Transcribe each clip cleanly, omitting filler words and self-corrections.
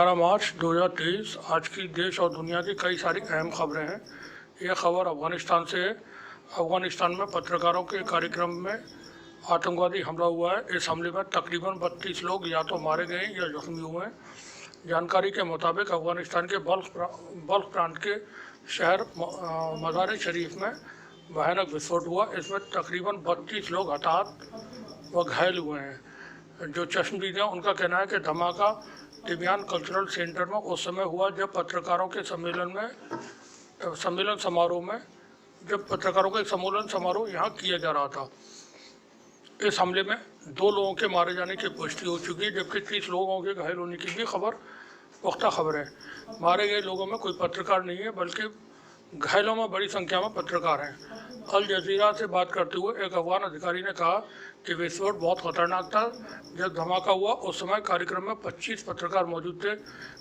11 मार्च 2023 आज की देश और दुनिया की कई सारी अहम खबरें हैं। यह खबर अफ़गानिस्तान से है। अफ़गानिस्तान में पत्रकारों के कार्यक्रम में आतंकवादी हमला हुआ है। इस हमले में तकरीबन 32 लोग या तो मारे गए या जख्मी हुए हैं। जानकारी के मुताबिक अफ़गानिस्तान के बल्ख प्रांत के शहर मज़ार शरीफ में भयानक विस्फोट हुआ। इसमें तकरीबन 32 लोग हताहत व घायल हुए हैं। जो चश्मदीद हैं उनका कहना है कि धमाका टिबियान कल्चरल सेंटर में उस समय हुआ जब पत्रकारों के सम्मेलन समारोह यहाँ किया जा रहा था। इस हमले में 2 लोगों के मारे जाने की पुष्टि हो चुकी है, जबकि 30 लोगों के घायल होने की भी पुख्ता खबर है। मारे गए लोगों में कोई पत्रकार नहीं है, बल्कि घायलों में बड़ी संख्या में पत्रकार हैं। अल जज़ीरा से बात करते हुए एक अफगान अधिकारी ने कहा कि विस्फोट बहुत खतरनाक था। जब धमाका हुआ उस समय कार्यक्रम में 25 पत्रकार मौजूद थे।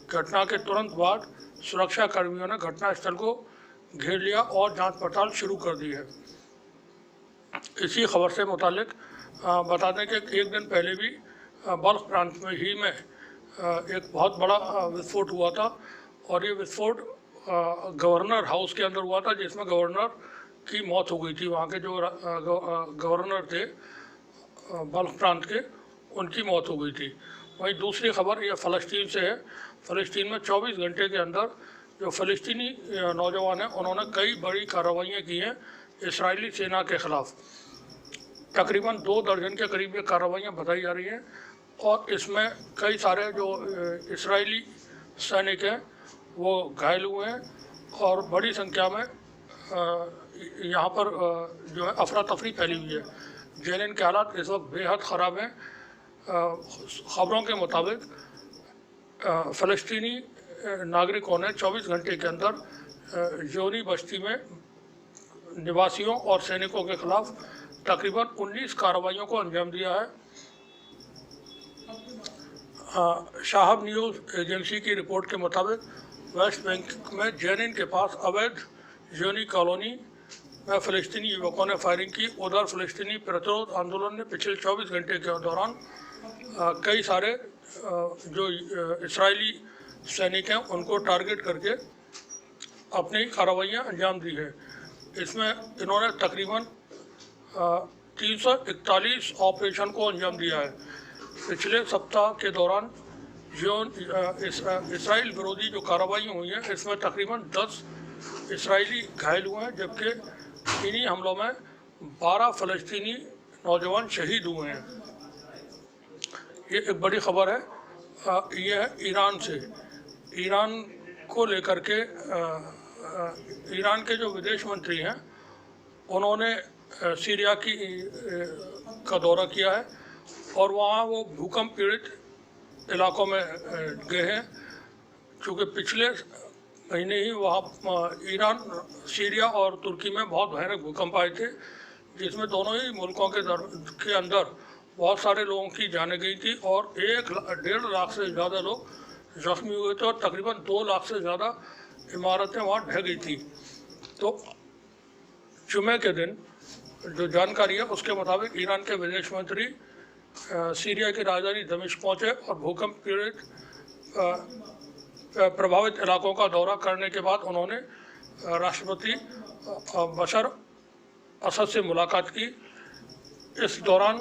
घटना के तुरंत बाद सुरक्षा कर्मियों ने घटनास्थल को घेर लिया और जांच पड़ताल शुरू कर दी है। इसी खबर से मुतालिक बता दें कि एक दिन पहले भी बल्ख प्रांत में एक बहुत बड़ा विस्फोट हुआ था, और ये विस्फोट गवर्नर हाउस के अंदर हुआ था, जिसमें गवर्नर की मौत हो गई थी। वहाँ के जो गवर्नर थे बल्ख प्रांत के, उनकी मौत हो गई थी। वहीं दूसरी खबर यह फ़लस्तीन से है। फ़लस्तीन में 24 घंटे के अंदर जो फ़लस्तीनी नौजवान हैं उन्होंने कई बड़ी कार्रवाइयाँ की हैं इस्राएली सेना के ख़िलाफ़। तकरीबन 2 दर्जन के करीब ये कार्रवाइयाँ बताई जा रही हैं, और इसमें कई सारे जो इस्राएली सैनिक हैं वो घायल हुए हैं, और बड़ी संख्या में यहाँ पर जो है अफरा तफरी फैली हुई है। जेनिन के हालात इस वक्त बेहद ख़राब हैं। ख़बरों के मुताबिक फ़लस्तीनी नागरिकों ने 24 घंटे के अंदर जोनी बस्ती में निवासियों और सैनिकों के ख़िलाफ़ तकरीबन 19 कार्रवाइयों को अंजाम दिया है। शाहब न्यूज़ एजेंसी की रिपोर्ट के मुताबिक वेस्ट बैंक में जेनिन के पास अवैध जोनी कॉलोनी में फ़लस्तीनी युवकों ने फायरिंग की। उधर फ़लस्तीनी प्रतिरोध आंदोलन ने पिछले 24 घंटे के दौरान कई सारे जो इस्राएली सैनिक हैं उनको टारगेट करके अपनी कार्रवाइयाँ अंजाम दी है। इसमें इन्होंने तकरीबन 341 ऑपरेशन को अंजाम दिया है। पिछले सप्ताह के दौरान जो इसराइल विरोधी जो कार्रवाइयाँ हुई हैं, इसमें तकरीबन 10 इसराइली घायल हुए हैं, जबकि इन्हीं हमलों में 12 फ़लस्तीनी नौजवान शहीद हुए हैं। ये एक बड़ी खबर है। ये है ईरान से। ईरान को लेकर के ईरान के जो विदेश मंत्री हैं उन्होंने सीरिया का दौरा किया है, और वहाँ वो भूकंप पीड़ित इलाकों में गए हैं। चूँकि पिछले महीने ही वहाँ ईरान, सीरिया और तुर्की में बहुत भयानक भूकंप आए थे, जिसमें दोनों ही मुल्कों के अंदर बहुत सारे लोगों की जानें गई थी, और 1.5 लाख से ज़्यादा लोग ज़ख्मी हुए थे, और तकरीबन 2 लाख से ज़्यादा इमारतें वहाँ ढह गई थी। तो जुमे के दिन जो जानकारी है उसके मुताबिक ईरान के विदेश मंत्री सीरिया की राजधानी दमिश्क पहुँचे, और भूकंप पीड़ित प्रभावित इलाकों का दौरा करने के बाद उन्होंने राष्ट्रपति बशर असद से मुलाकात की। इस दौरान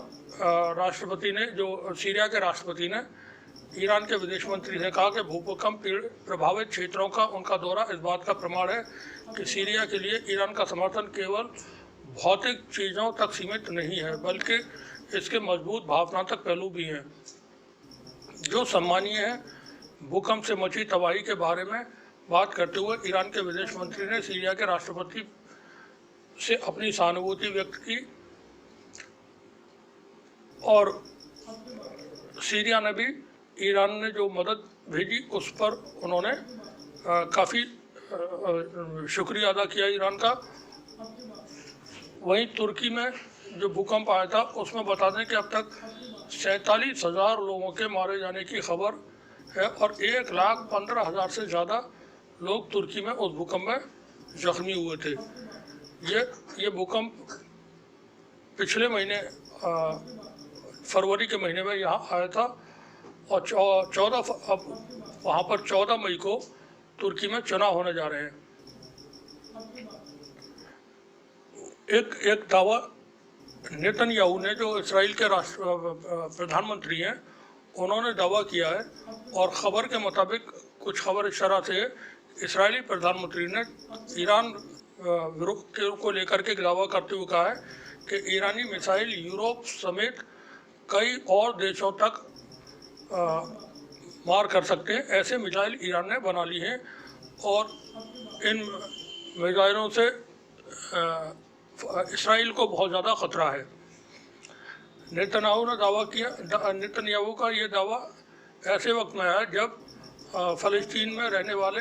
सीरिया के राष्ट्रपति ने ईरान के विदेश मंत्री से कहा कि भूकंप प्रभावित क्षेत्रों का उनका दौरा इस बात का प्रमाण है कि सीरिया के लिए ईरान का समर्थन केवल भौतिक चीज़ों तक सीमित नहीं है, बल्कि इसके मजबूत भावनात्मक पहलू भी हैं, जो सम्मानीय है। भूकंप से मची तबाही के बारे में बात करते हुए ईरान के विदेश मंत्री ने सीरिया के राष्ट्रपति से अपनी सहानुभूति व्यक्त की, और सीरिया ने भी ईरान ने जो मदद भेजी उस पर उन्होंने काफ़ी शुक्रिया अदा किया ईरान का। वहीं तुर्की में जो भूकंप आया था उसमें बता दें कि अब तक 47,000 लोगों के मारे जाने की खबर है, और 1,15,000 से ज़्यादा लोग तुर्की में उस भूकंप में जख्मी हुए थे। ये भूकंप पिछले महीने फरवरी के महीने में यहाँ आया था, और 14 अब वहाँ पर 14 मई को तुर्की में चुनाव होने जा रहे हैं। एक दावा नेतन्याहू ने, जो इसराइल के प्रधानमंत्री हैं, उन्होंने दावा किया है, और ख़बर के मुताबिक कुछ खबर इस तरह से इसराइली प्रधानमंत्री ने ईरान को लेकर के दावा करते हुए कहा है कि ईरानी मिसाइल यूरोप समेत कई और देशों तक मार कर सकते हैं। ऐसे मिसाइल ईरान ने बना ली हैं और इन मिसाइलों से इसराइल को बहुत ज़्यादा ख़तरा है। नेतन्याहू का ये दावा ऐसे वक्त में है जब फ़लस्तीन में रहने वाले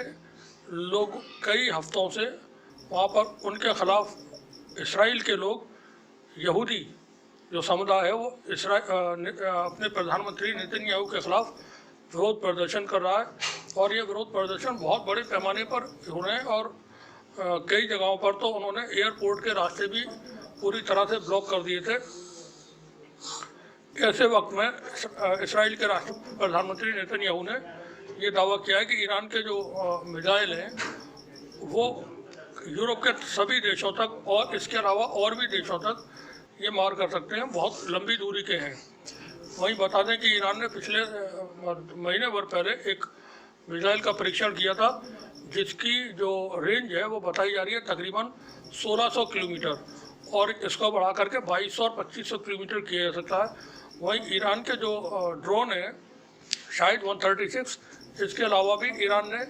लोग कई हफ्तों से वहाँ पर उनके ख़िलाफ़ इसराइल के लोग, यहूदी जो समुदाय है, वो अपने प्रधानमंत्री नेतन्याहू के ख़िलाफ़ विरोध प्रदर्शन कर रहा है। और ये विरोध प्रदर्शन बहुत बड़े पैमाने पर हो रहे हैं और कई जगहों पर तो उन्होंने एयरपोर्ट के रास्ते भी पूरी तरह से ब्लॉक कर दिए थे। ऐसे वक्त में इसराइल के प्रधानमंत्री नेतन्याहू ने ये दावा किया है कि ईरान के जो मिसाइल हैं वो यूरोप के सभी देशों तक और इसके अलावा और भी देशों तक ये मार कर सकते हैं, बहुत लंबी दूरी के हैं। वहीं बता दें कि ईरान ने पिछले महीने भर पहले एक मिसाइल का परीक्षण किया था जिसकी जो रेंज है वो बताई जा रही है तकरीबन 1600 किलोमीटर, और इसको बढ़ा करके 2200 और 2500 किलोमीटर किया जा सकता है। वहीं ईरान के जो ड्रोन है शाहिद 136, इसके अलावा भी ईरान ने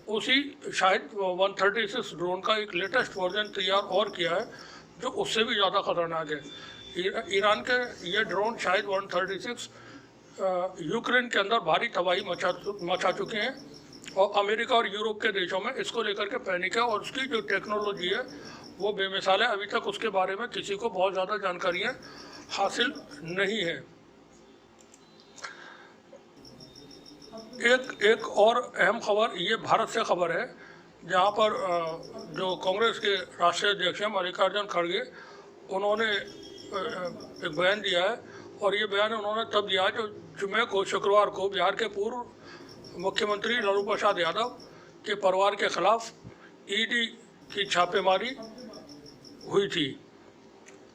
उसी शाहिद 136 ड्रोन का एक लेटेस्ट वर्जन तैयार और किया है जो उससे भी ज़्यादा ख़तरनाक है। ईरान के ये ड्रोन शाहिद 136 यूक्रेन के अंदर भारी तबाही मचा चुके हैं और अमेरिका और यूरोप के देशों में इसको लेकर के पैनिक है, और उसकी जो टेक्नोलॉजी है वो बेमिसाल है। अभी तक उसके बारे में किसी को बहुत ज़्यादा जानकारियाँ हासिल नहीं है। एक और अहम खबर ये भारत से खबर है, जहाँ पर जो कांग्रेस के राष्ट्रीय अध्यक्ष हैं मल्लिकार्जुन खड़गे, उन्होंने एक बयान दिया है, और ये बयान उन्होंने तब दिया जो जुमे को, शुक्रवार को, बिहार के पूर्व मुख्यमंत्री लालू प्रसाद यादव के परिवार के खिलाफ ईडी की छापेमारी हुई थी।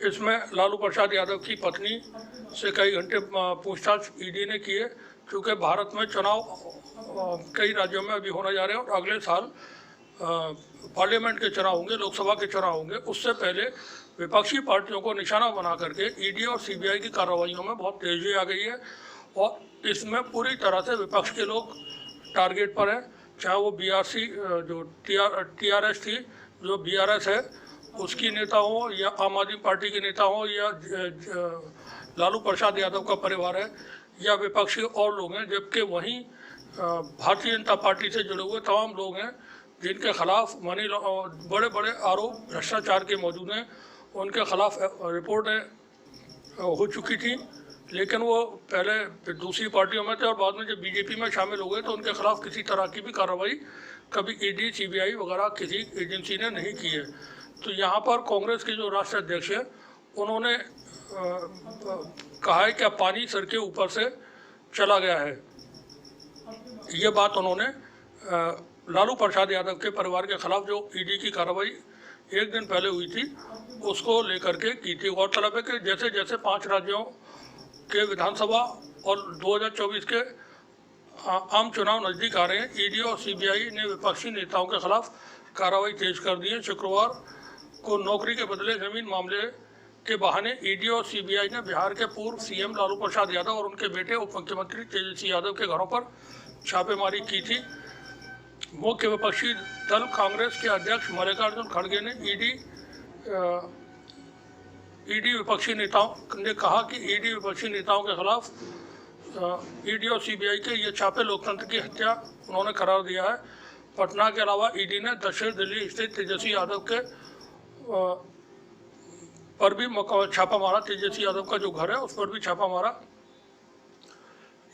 इसमें लालू प्रसाद यादव की पत्नी से कई घंटे पूछताछ ईडी ने की है, क्योंकि भारत में चुनाव कई राज्यों में अभी होने जा रहे हैं और अगले साल पार्लियामेंट के चुनाव होंगे, लोकसभा के चुनाव होंगे। उससे पहले विपक्षी पार्टियों को निशाना बना करके ईडी और सीबीआई की कार्रवाइयों में बहुत तेज़ी आ गई है, और इसमें पूरी तरह से विपक्ष के लोग टारगेट पर हैं, चाहे वो बीआरसी जो टीआरएस थी, जो बीआरएस है उसकी नेता हो, या आम आदमी पार्टी के नेता हो, या लालू प्रसाद यादव का परिवार है, या विपक्षी और लोग हैं। जबकि वहीं भारतीय जनता पार्टी से जुड़े हुए तमाम लोग हैं जिनके खिलाफ बड़े बड़े आरोप भ्रष्टाचार के मौजूद हैं, उनके खिलाफ रिपोर्टें हो चुकी थी, लेकिन वो पहले दूसरी पार्टियों में थे और बाद में जब बीजेपी में शामिल हो गए तो उनके खिलाफ किसी तरह की भी कार्रवाई कभी ईडी सीबीआई वगैरह किसी एजेंसी ने नहीं की है। तो यहाँ पर कांग्रेस के जो राष्ट्रीय अध्यक्ष है उन्होंने कहा है कि अब पानी सर के ऊपर से चला गया है। ये बात उन्होंने लालू प्रसाद यादव के परिवार के खिलाफ जो ईडी की कार्रवाई एक दिन पहले हुई थी उसको लेकर के की थी। गौरतलब है कि जैसे जैसे 5 राज्यों के विधानसभा और 2024 के आम चुनाव नज़दीक आ रहे हैं, ईडी और सीबीआई ने विपक्षी नेताओं के खिलाफ कार्रवाई तेज कर दी है। शुक्रवार को नौकरी के बदले ज़मीन मामले के बहाने ईडी और सीबीआई ने बिहार के पूर्व सीएम लालू प्रसाद यादव और उनके बेटे उप मुख्यमंत्री तेजस्वी यादव के घरों पर छापेमारी की थी। मुख्य विपक्षी दल कांग्रेस के अध्यक्ष मल्लिकार्जुन खड़गे ने ईडी विपक्षी नेताओं ने कहा कि ईडी विपक्षी नेताओं के खिलाफ ईडी और सीबीआई के ये छापे लोकतंत्र की हत्या उन्होंने करार दिया है। पटना के अलावा ईडी ने दक्षिण दिल्ली स्थित तेजस्वी यादव के पर भी छापा मारा। तेजस्वी यादव का जो घर है उस पर भी छापा मारा,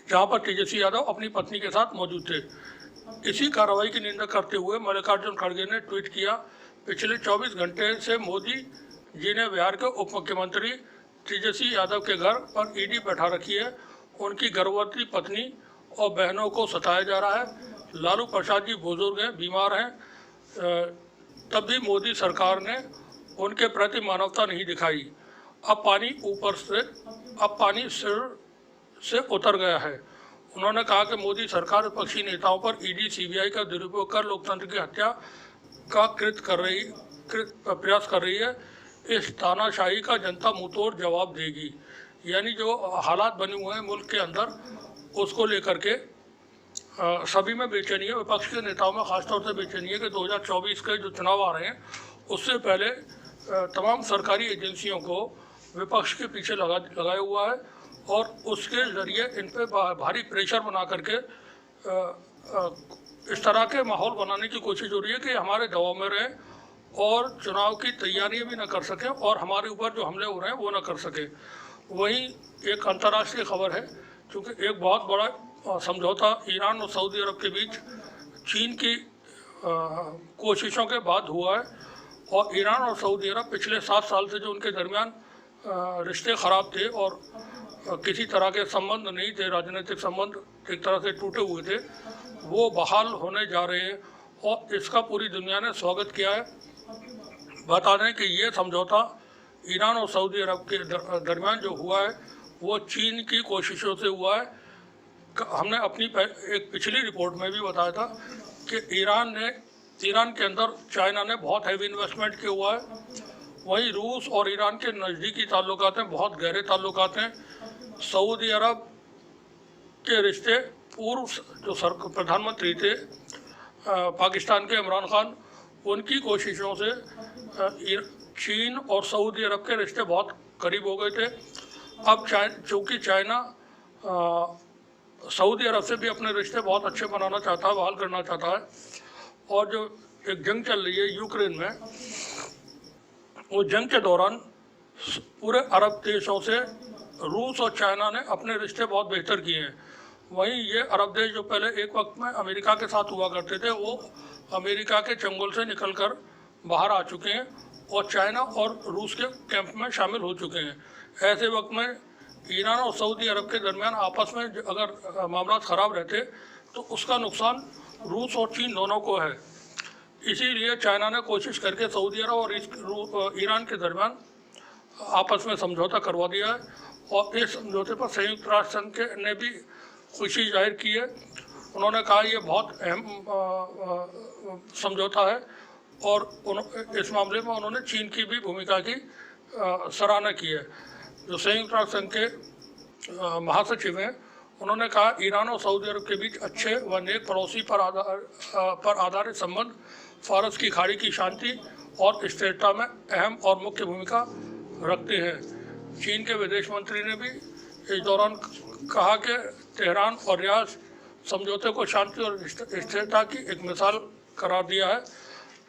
जहां पर तेजस्वी यादव अपनी पत्नी के साथ मौजूद थे। इसी कार्रवाई की निंदा करते हुए मल्लिकार्जुन खड़गे ने ट्वीट किया, पिछले 24 घंटे से मोदी जी ने बिहार के उप मुख्यमंत्री तेजस्वी यादव के घर पर ईडी बैठा रखी है। उनकी गर्भवती पत्नी और बहनों को सताया जा रहा है। लालू प्रसाद जी बुजुर्ग हैं, बीमार हैं, तब भी मोदी सरकार ने उनके प्रति मानवता नहीं दिखाई। अब पानी सिर से उतर गया है। उन्होंने कहा कि मोदी सरकार विपक्षी नेताओं पर ईडी सीबीआई का दुरुपयोग कर लोकतंत्र की हत्या का प्रयास कर रही है। इस तानाशाही का जनता मुंहतोड़ जवाब देगी। यानी जो हालात बने हुए हैं मुल्क के अंदर, उसको लेकर के सभी में बेचैनी है। विपक्ष के नेताओं में खासतौर से बेचैनी है कि 2024 के जो चुनाव आ रहे हैं उससे पहले तमाम सरकारी एजेंसियों को विपक्ष के पीछे लगाया हुआ है और उसके ज़रिए इन पे भारी प्रेशर बना करके इस तरह के माहौल बनाने की कोशिश हो रही है कि हमारे दबाव में रहें और चुनाव की तैयारियां भी ना कर सकें और हमारे ऊपर जो हमले हो रहे हैं वो ना कर सकें। वहीं एक अंतर्राष्ट्रीय खबर है, क्योंकि एक बहुत बड़ा समझौता ईरान और सऊदी अरब के बीच चीन की कोशिशों के बाद हुआ है और ईरान और सऊदी अरब पिछले 7 साल से जो उनके दरमियान रिश्ते ख़राब थे और किसी तरह के संबंध नहीं थे, राजनीतिक संबंध एक तरह से टूटे हुए थे, वो बहाल होने जा रहे हैं और इसका पूरी दुनिया ने स्वागत किया है। बता दें कि ये समझौता ईरान और सऊदी अरब के दरमियान जो हुआ है वो चीन की कोशिशों से हुआ है। हमने अपनी एक पिछली रिपोर्ट में भी बताया था कि ईरान के अंदर चाइना ने बहुत हैवी इन्वेस्टमेंट किया हुआ है। वहीं रूस और ईरान के नज़दीकी ताल्लुकात हैं, बहुत गहरे ताल्लुकात हैं। सऊदी अरब के रिश्ते पूर्व जो प्रधानमंत्री थे पाकिस्तान के इमरान खान, उनकी कोशिशों से चीन और सऊदी अरब के रिश्ते बहुत करीब हो गए थे। अब चूँकि चाइना सऊदी अरब से भी अपने रिश्ते बहुत अच्छे बनाना चाहता है, बहाल करना चाहता है और जो एक जंग चल रही है यूक्रेन में, वो जंग के दौरान पूरे अरब देशों से रूस और चाइना ने अपने रिश्ते बहुत बेहतर किए हैं। वहीं ये अरब देश जो पहले एक वक्त में अमेरिका के साथ हुआ करते थे, वो अमेरिका के चंगुल से निकलकर बाहर आ चुके हैं और चाइना और रूस के कैंप में शामिल हो चुके हैं। ऐसे वक्त में ईरान और सऊदी अरब के दरमियान आपस में अगर मामला ख़राब रहते तो उसका नुकसान रूस और चीन दोनों को है। इसीलिए चाइना ने कोशिश करके सऊदी अरब और ईरान के दरमियान आपस में समझौता करवा दिया है और इस समझौते पर संयुक्त राष्ट्र संघ ने भी खुशी जाहिर की है। उन्होंने कहा ये बहुत अहम समझौता है और इस मामले में उन्होंने चीन की भी भूमिका की सराहना की है। जो संयुक्त राष्ट्र संघ के महासचिव हैं, उन्होंने कहा ईरान और सऊदी अरब के बीच अच्छे व नेक पड़ोसी पर आधारित संबंध फारस की खाड़ी की शांति और स्थिरता में अहम और मुख्य भूमिका रखते हैं। चीन के विदेश मंत्री ने भी इस दौरान कहा कि तेहरान और रियाद समझौते को शांति और स्थिरता की एक मिसाल करार दिया है।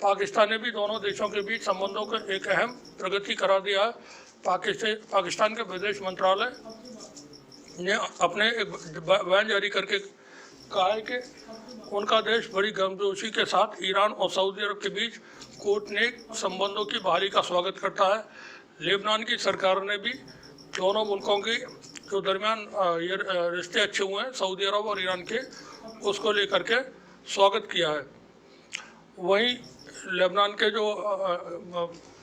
पाकिस्तान ने भी दोनों देशों के बीच संबंधों को एक अहम प्रगति करार दिया है। पाकिस्तान के विदेश मंत्रालय ने अपने एक बयान जारी करके कहा है कि उनका देश बड़ी गर्मजोशी के साथ ईरान और सऊदी अरब के बीच कूटनीतिक संबंधों की बहाली का स्वागत करता है। लेबनान की सरकार ने भी दोनों मुल्कों की जो दरमियान ये रिश्ते अच्छे हुए हैं सऊदी अरब और ईरान के, उसको लेकर के स्वागत किया है। वहीं लेबनान के जो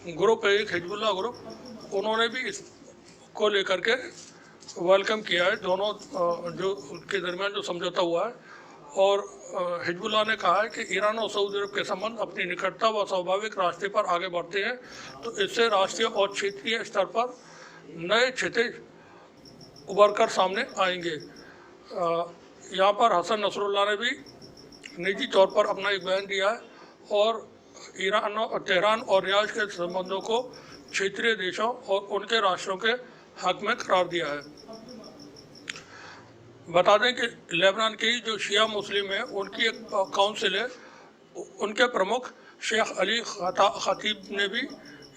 ग्रुप है, एक हिजबुल्लाह ग्रुप, उन्होंने भी इसको लेकर के वेलकम किया है दोनों जो के दरमियान जो समझौता हुआ है। और हिजबुल्लाह ने कहा है कि ईरान और सऊदी अरब के संबंध अपनी निकटता व स्वाभाविक रास्ते पर आगे बढ़ते हैं, तो इससे राष्ट्रीय और क्षेत्रीय स्तर पर नए क्षितिज उभर कर सामने आएंगे। यहाँ पर हसन नसरुल्लाह ने भी निजी तौर पर अपना एक बयान दिया है और तेहरान और रियाद के संबंधों को क्षेत्रीय देशों और उनके राष्ट्रों के हक में करार दिया है। बता दें कि लेबनान की जो शिया मुस्लिम है, उनकी एक काउंसिल है, उनके प्रमुख शेख अली खतीब ने भी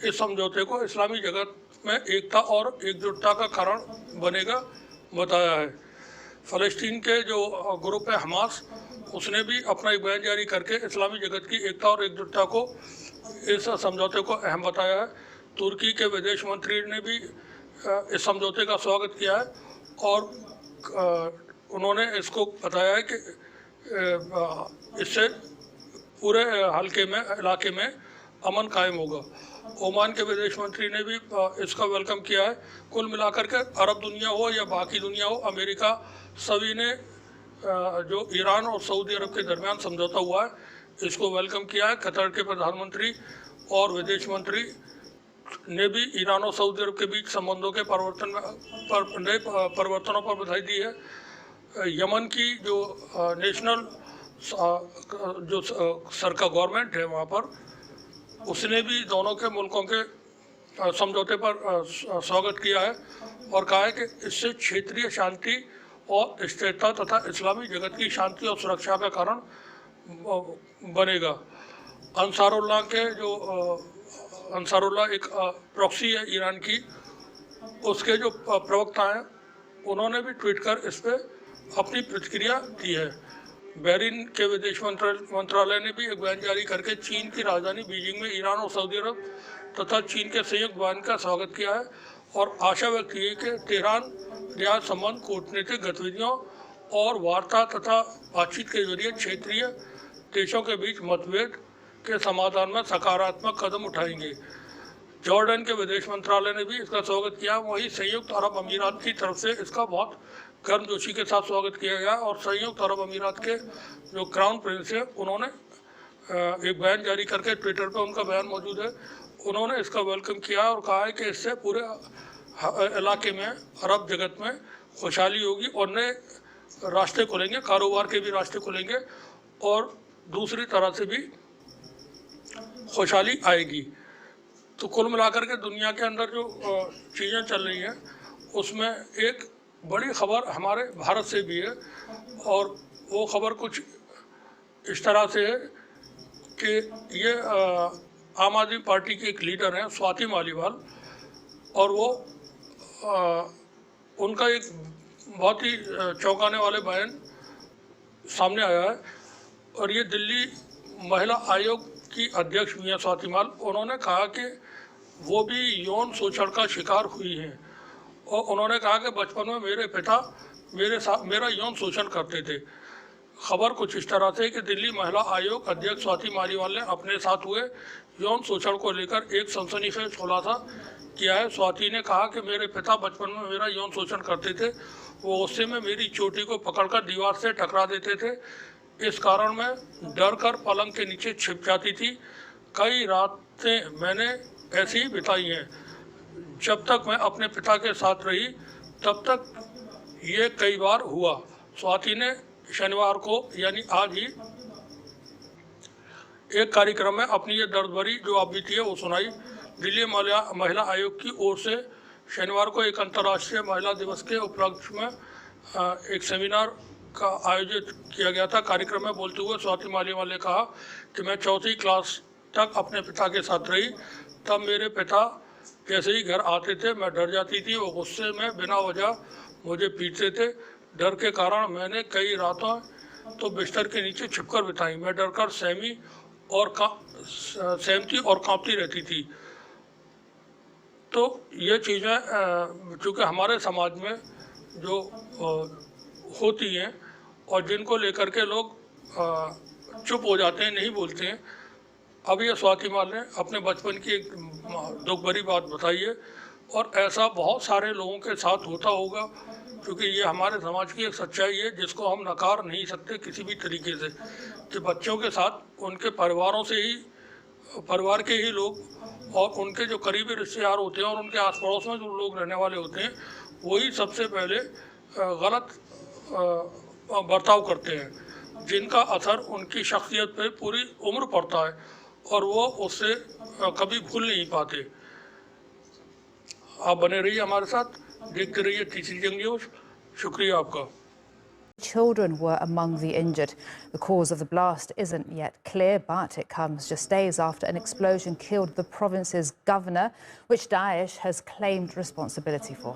इस समझौते को इस्लामी जगत में एकता और एकजुटता का कारण बनेगा बताया है। फ़लस्तीन के जो ग्रुप है हमास, उसने भी अपना एक बयान जारी करके इस्लामी जगत की एकता और एकजुटता को इस समझौते को अहम बताया है। तुर्की के विदेश मंत्री ने भी इस समझौते का स्वागत किया है और उन्होंने इसको बताया है कि इससे पूरे हल्के में इलाके में अमन कायम होगा। ओमान के विदेश मंत्री ने भी इसका वेलकम किया है। कुल मिलाकर के अरब दुनिया हो या बाकी दुनिया हो, अमेरिका सभी ने जो ईरान और सऊदी अरब के दरमियान समझौता हुआ है इसको वेलकम किया है। कतर के प्रधानमंत्री और विदेश मंत्री ने भी ईरान और सऊदी अरब के बीच संबंधों के नए परिवर्तनों पर बधाई दी है। यमन की जो नेशनल जो सरकार गवर्नमेंट है वहाँ पर, उसने भी दोनों के मुल्कों के समझौते पर स्वागत किया है और कहा है कि इससे क्षेत्रीय शांति और स्थिरता तथा इस्लामी जगत की शांति और सुरक्षा का कारण बनेगा। अंसारुल्लाह के जो अंसारुल्लाह एक प्रॉक्सी है ईरान की, उसके जो प्रवक्ता हैं उन्होंने भी ट्वीट कर इस पर अपनी प्रतिक्रिया दी है। बहरीन के विदेश मंत्रालय ने भी एक बयान जारी करके चीन की राजधानी बीजिंग में ईरान और सऊदी अरब तथा चीन के संयुक्त बयान का स्वागत किया है और आशा व्यक्त की है कि तेहरान रियाद संबंध कूटनीतिक गतिविधियों और वार्ता तथा बातचीत के जरिए क्षेत्रीय देशों के बीच मतभेद के समाधान में सकारात्मक कदम उठाएंगे। जॉर्डन के विदेश मंत्रालय ने भी इसका स्वागत किया। वहीं संयुक्त अरब अमीरात की तरफ से इसका बहुत गर्मजोशी के साथ स्वागत किया गया और संयुक्त अरब अमीरात के जो क्राउन प्रिंस है उन्होंने एक बयान जारी करके, ट्विटर पर उनका बयान मौजूद है, उन्होंने इसका वेलकम किया और कहा है कि इससे पूरे इलाके में अरब जगत में खुशहाली होगी और नए रास्ते खुलेंगे, कारोबार के भी रास्ते खुलेंगे और दूसरी तरह से भी खुशहाली आएगी। तो कुल मिलाकर के दुनिया के अंदर जो चीज़ें चल रही हैं उसमें एक बड़ी खबर हमारे भारत से भी है और वो खबर कुछ इस तरह से है कि ये आम आदमी पार्टी के एक लीडर हैं स्वाति मालीवाल, और वो उनका एक बहुत ही चौंकाने वाले बयान सामने आया है। और ये दिल्ली महिला आयोग की अध्यक्ष मियां स्वाति माल, उन्होंने कहा कि वो भी यौन शोषण का शिकार हुई हैं और उन्होंने कहा कि बचपन में मेरे पिता मेरा यौन शोषण करते थे। खबर कुछ इस तरह से कि दिल्ली महिला आयोग अध्यक्ष स्वाति मालीवाल ने अपने साथ हुए यौन शोषण को लेकर एक सनसनीखेज खुलासा किया है। स्वाति ने कहा कि मेरे पिता बचपन में मेरा यौन शोषण करते थे, वो गुस्से में मेरी चोटी को पकड़कर दीवार से टकरा देते थे। इस कारण मैं डर कर पलंग के नीचे छिप जाती थी। कई रातें मैंने ऐसी ही बिताई हैं। जब तक मैं अपने पिता के साथ रही तब तक ये कई बार हुआ। स्वाति ने शनिवार को यानी आज ही एक कार्यक्रम में अपनी ये दर्द भरी जो आप बीती है वो सुनाई। दिल्ली महिला आयोग की ओर से शनिवार को एक अंतर्राष्ट्रीय महिला दिवस के उपलक्ष्य में एक सेमिनार का आयोजित किया गया था। कार्यक्रम में बोलते हुए स्वाति मालीवाल ने कहा कि मैं चौथी क्लास तक अपने पिता के साथ रही। तब मेरे पिता जैसे ही घर आते थे मैं डर जाती थी। वो गुस्से में बिना वजह मुझे पीटते थे। डर के कारण मैंने कई रातों तो बिस्तर के नीचे छिपकर बिताई। मैं डरकर सहमती और कांपती रहती थी। तो ये चीज़ें चूँकि हमारे समाज में जो होती हैं और जिनको लेकर के लोग चुप हो जाते हैं, नहीं बोलते हैं। अब ये स्वाति माल ने अपने बचपन की एक दुख भरी बात बताई है और ऐसा बहुत सारे लोगों के साथ होता होगा, क्योंकि ये हमारे समाज की एक सच्चाई है जिसको हम नकार नहीं सकते किसी भी तरीके से, कि बच्चों के साथ उनके परिवार के ही लोग और उनके जो करीबी रिश्तेदार होते हैं और उनके आस पड़ोस में जो लोग रहने वाले होते हैं वही सबसे पहले गलत बर्ताव करते हैं, जिनका असर उनकी शख्सियत पर पूरी उम्र पड़ता है और वो उससे कभी भूल नहीं पाते। आप बने रहिए हमारे साथ, देखते रहिए तीसरी जंग न्यूज़। शुक्रिया आपका। Children were among the injured. The cause of the blast isn't yet clear, but it comes just days after an explosion killed the province's governor, which Daesh has claimed responsibility for.